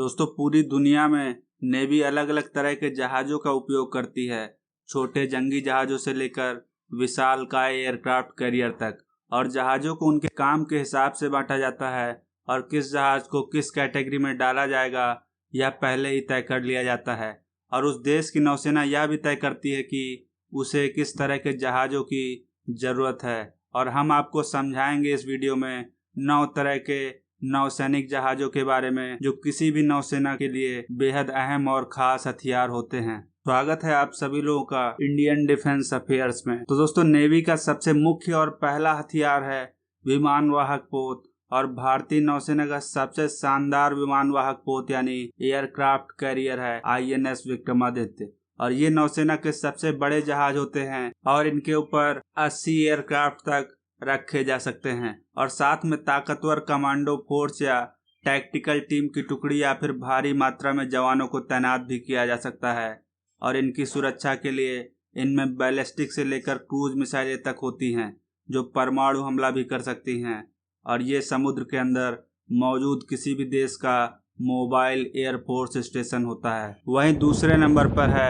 दोस्तों पूरी दुनिया में नेवी अलग अलग तरह के जहाज़ों का उपयोग करती है। छोटे जंगी जहाज़ों से लेकर विशालकाय एयरक्राफ्ट कैरियर तक। और जहाज़ों को उनके काम के हिसाब से बांटा जाता है और किस जहाज़ को किस कैटेगरी में डाला जाएगा यह पहले ही तय कर लिया जाता है। और उस देश की नौसेना यह भी तय करती है कि उसे किस तरह के जहाज़ों की ज़रूरत है। और हम आपको समझाएंगे इस वीडियो में 9 तरह के नौसैनिक जहाज़ों के बारे में जो किसी भी नौसेना के लिए बेहद अहम और ख़ास हथियार होते हैं। स्वागत है आप सभी लोगों का इंडियन डिफेंस अफेयर्स में। तो दोस्तों नेवी का सबसे मुख्य और पहला हथियार है विमान वाहक पोत। और भारतीय नौसेना का सबसे शानदार विमान वाहक पोत यानी एयरक्राफ्ट कैरियर है INS विक्रमादित्य। और ये नौसेना के सबसे बड़े जहाज होते हैं और इनके ऊपर 80 एयरक्राफ्ट तक रखे जा सकते हैं। और साथ में ताकतवर कमांडो फोर्स या टैक्टिकल टीम की टुकड़ी या फिर भारी मात्रा में जवानों को तैनात भी किया जा सकता है। और इनकी सुरक्षा के लिए इनमें बैलिस्टिक से लेकर क्रूज मिसाइलें तक होती हैं जो परमाणु हमला भी कर सकती हैं। और ये समुद्र के अंदर मौजूद किसी भी देश का मोबाइल एयरफोर्स स्टेशन होता है। वहीं दूसरे नंबर पर है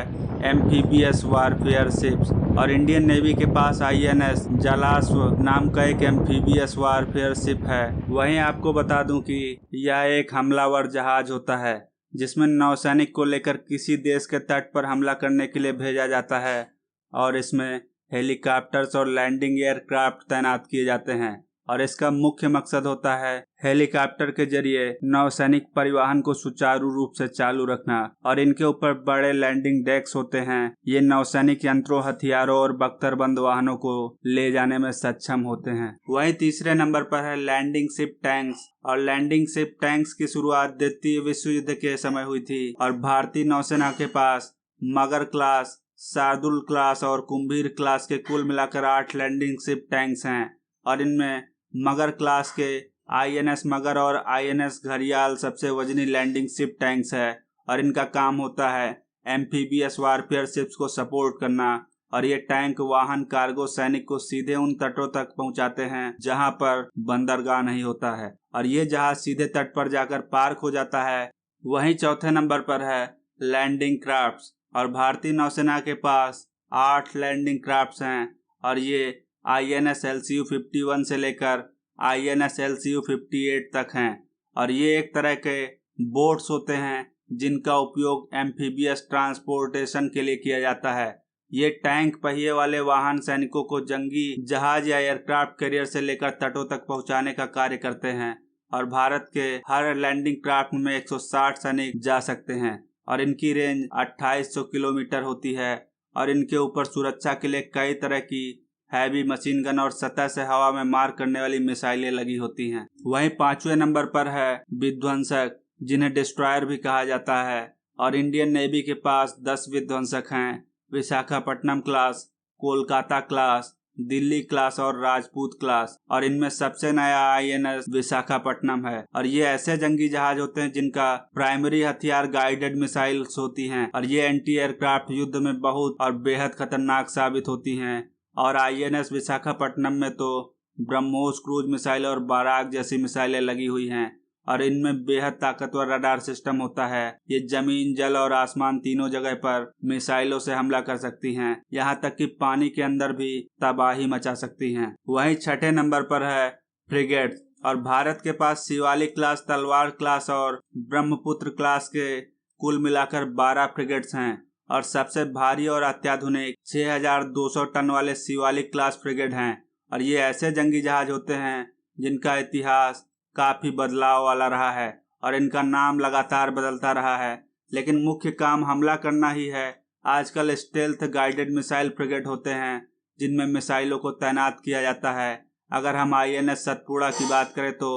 एम्फीबियस वारफेयर शिप्स। और इंडियन नेवी के पास INS जलाश्व नाम का एक एम्फीबियस वारफेयर शिप है। वहीं आपको बता दूं कि यह एक हमलावर जहाज होता है जिसमें नौसैनिक को लेकर किसी देश के तट पर हमला करने के लिए भेजा जाता है। और इसमें हेलीकॉप्टर्स और लैंडिंग एयरक्राफ्ट तैनात किए जाते हैं। और इसका मुख्य मकसद होता है हेलीकॉप्टर के जरिए नौसैनिक परिवहन को सुचारू रूप से चालू रखना। और इनके ऊपर बड़े लैंडिंग डेक्स होते हैं। ये नौसैनिक यंत्रों, हथियारों और बख्तरबंद वाहनों को ले जाने में सक्षम होते हैं। वहीं तीसरे नंबर पर है लैंडिंग शिप टैंक्स। और लैंडिंग शिप टैंक्स की शुरुआत द्वितीय विश्व युद्ध के समय हुई थी। और भारतीय नौसेना के पास मगर क्लास, शार्दुल क्लास और कुंभीर क्लास के कुल मिलाकर 8 लैंडिंग शिप टैंक्स हैं। और इनमें मगर क्लास के INS मगर और INS घड़ियाल सबसे वजनी लैंडिंग शिप टैंक्स है। और इनका काम होता है एम्फीबियस वारफेयर शिप्स को सपोर्ट करना। और ये टैंक वाहन, कार्गो, सैनिक को सीधे उन तटों तक पहुंचाते हैं जहां पर बंदरगाह नहीं होता है। और ये जहाज सीधे तट पर जाकर पार्क हो जाता है। वहीं चौथे नंबर पर है लैंडिंग क्राफ्ट्स। और भारतीय नौसेना के पास 8 लैंडिंग क्राफ्ट्स हैं। और ये INS LCU 51 से लेकर INS LCU 58 तक हैं। और ये एक तरह के बोट्स होते हैं जिनका उपयोग एम्फीबियस ट्रांसपोर्टेशन के लिए किया जाता है। ये टैंक पहिए वाले वाहन सैनिकों को जंगी जहाज या एयरक्राफ्ट कैरियर से लेकर तटों तक पहुंचाने का कार्य करते हैं। और भारत के हर लैंडिंग क्राफ्ट में 160 सैनिक जा सकते हैं। और इनकी रेंज 2800 किलोमीटर होती है। और इनके ऊपर सुरक्षा के लिए कई तरह की हैवी मशीन गन और सतह से हवा में मार करने वाली मिसाइलें लगी होती हैं। वहीं 5वें नंबर पर है विध्वंसक, जिन्हें डिस्ट्रॉयर भी कहा जाता है। और इंडियन नेवी के पास 10 विध्वंसक हैं। Visakhapatnam class, Kolkata class, Delhi class और राजपूत क्लास। और इनमें सबसे नया INS विशाखापट्टनम है। और ये ऐसे जंगी जहाज होते हैं जिनका प्राइमरी हथियार गाइडेड मिसाइल्स होती हैं। और ये एंटी एयरक्राफ्ट युद्ध में बहुत और बेहद खतरनाक साबित होती हैं। और INS विशाखापट्टनम में तो ब्रह्मोस क्रूज मिसाइल और बाराक जैसी मिसाइलें लगी हुई हैं। और इनमें बेहद ताकतवर रडार सिस्टम होता है। ये जमीन, जल और आसमान तीनों जगह पर मिसाइलों से हमला कर सकती हैं। यहाँ तक कि पानी के अंदर भी तबाही मचा सकती हैं। वहीं 6ठे नंबर पर है फ्रिगेट। और भारत के पास शिवालिक क्लास, तलवार क्लास और ब्रह्मपुत्र क्लास के कुल मिलाकर 12 फ्रिगेट्स हैं। और सबसे भारी और अत्याधुनिक 6200 टन वाले शिवालिक क्लास फ्रिगेट हैं। और ये ऐसे जंगी जहाज होते हैं जिनका इतिहास काफी बदलाव वाला रहा है। और इनका नाम लगातार बदलता रहा है, लेकिन मुख्य काम हमला करना ही है। आजकल स्टेल्थ गाइडेड मिसाइल फ्रिगेट होते हैं जिनमें मिसाइलों को तैनात किया जाता है। अगर हम INS सतपुड़ा की बात करें तो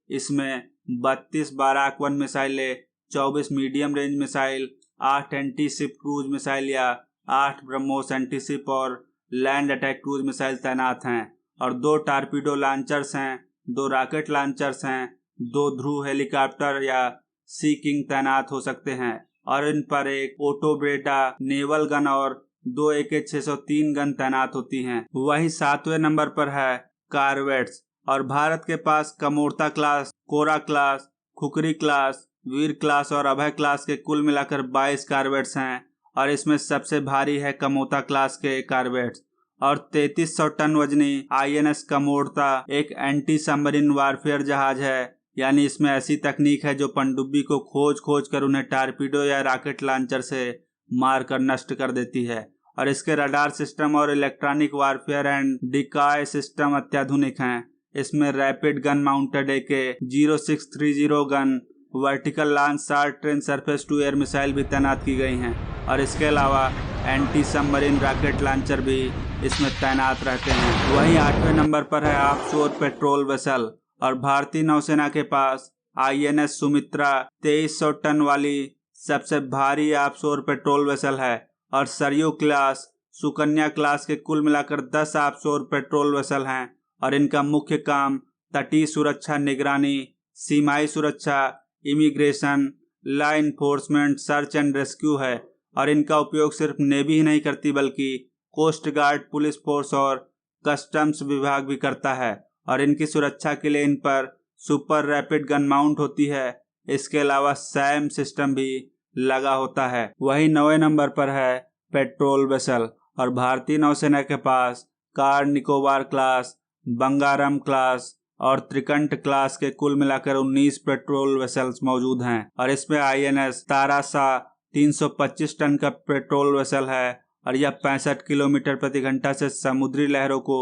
इसमें 32 बाराक 1 मिसाइलें, 24 medium range missile, 8 anti ship cruise missile या 8 ब्रह्मोस एंटी शिप और लैंड अटैक क्रूज मिसाइल तैनात हैं। और 2 टारपीडो लॉन्चर्स हैं, 2 रॉकेट लॉन्चर्स हैं, 2 ध्रुव हेलीकॉप्टर या सी किंग तैनात हो सकते हैं। और इन पर एक ओटोब्रेटा नेवल गन और 2 AK-603 गन तैनात होती हैं। वहीं 7वें नंबर पर है कारवेट्स। और भारत के पास कमोर्ता क्लास, कोरा क्लास, खुकरी क्लास, वीर क्लास और अभय क्लास के कुल मिलाकर 22 कार्वेट्स हैं और इसमें सबसे भारी है कमोता क्लास के कार्वेट्स। और 3300 टन वजनी INS कमोरता एक एंटी सबमरीन वारफेयर जहाज है, यानी इसमें ऐसी तकनीक है जो पनडुब्बी को खोज कर उन्हें टारपीडो या रॉकेट लॉन्चर से मार कर नष्ट कर देती है। और इसके रडार सिस्टम और electronic warfare and decoy system अत्याधुनिक हैं। इसमें rapid gun mounted AK-0630 gun, vertical launch short ट्रेन सरफेस टू एयर मिसाइल भी तैनात की गई हैं और इसके अलावा एंटी सबमरीन रॉकेट लॉन्चर भी इसमें तैनात रहते हैं। वहीं 8वें नंबर पर है ऑफशोर पेट्रोल वेसल और भारतीय नौसेना के पास INS सुमित्रा 2300 टन वाली सबसे भारी ऑफशोर पेट्रोल वेसल है और सरयू क्लास, सुकन्या क्लास के कुल मिलाकर 10 ऑफशोर पेट्रोल वेसल हैं और इनका मुख्य काम तटीय सुरक्षा, निगरानी, सीमाई सुरक्षा, immigration, law enforcement, search and rescue है। और इनका उपयोग सिर्फ नेवी ही नहीं करती बल्कि कोस्ट गार्ड, पुलिस फोर्स और कस्टम्स विभाग भी करता है और इनकी सुरक्षा के लिए इन पर सुपर रैपिड गन माउंट होती है। इसके अलावा सैम सिस्टम भी लगा होता है। वही 9वें नंबर पर है पेट्रोल वेसल और भारतीय नौसेना के पास कार निकोबार क्लास, बंगारम क्लास और त्रिकंठ क्लास के कुल मिलाकर 19 पेट्रोल वेसल्स मौजूद हैं और इसमें INS तारासा 325 टन का पेट्रोल वेसल है और यह 65 किलोमीटर प्रति घंटा से समुद्री लहरों को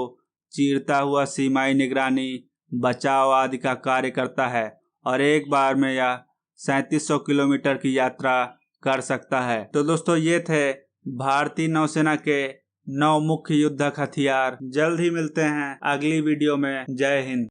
चीरता हुआ सीमाई निगरानी, बचाव आदि का कार्य करता है और एक बार में यह 3700 किलोमीटर की यात्रा कर सकता है। तो दोस्तों, ये थे भारतीय नौसेना के 9 मुख्य युद्धक हथियार। जल्द ही मिलते हैं अगली वीडियो में। जय हिंद।